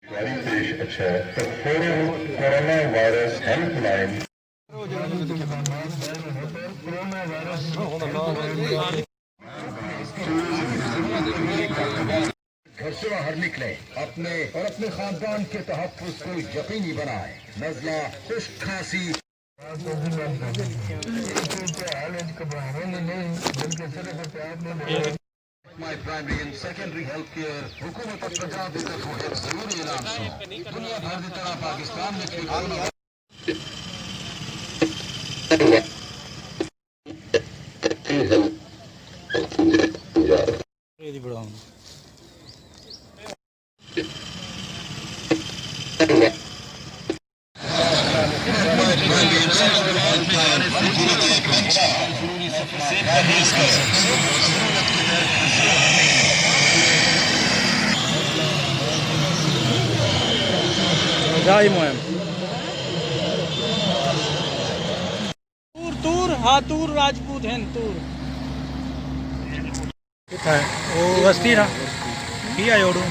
देश अच्छा है तो कोरोना वायरस हेल्पलाइन घर से बाहर निकले अपने और अपने खानदान के तहफ़्फ़ुज़ को यकीनी बनाए। नज़ला, खुश्क खांसी My primary and secondary health care हुकूमत पंजाब की तरफ से एक ज़रूरी ऐलान सुनो। दुनिया भर की तरह पाकिस्तान में भी कोरोना जाई मुहिम तूर तूर हाँ तूर राजपूत हैं तूर कितना है वो वस्ती ना किया जोड़ू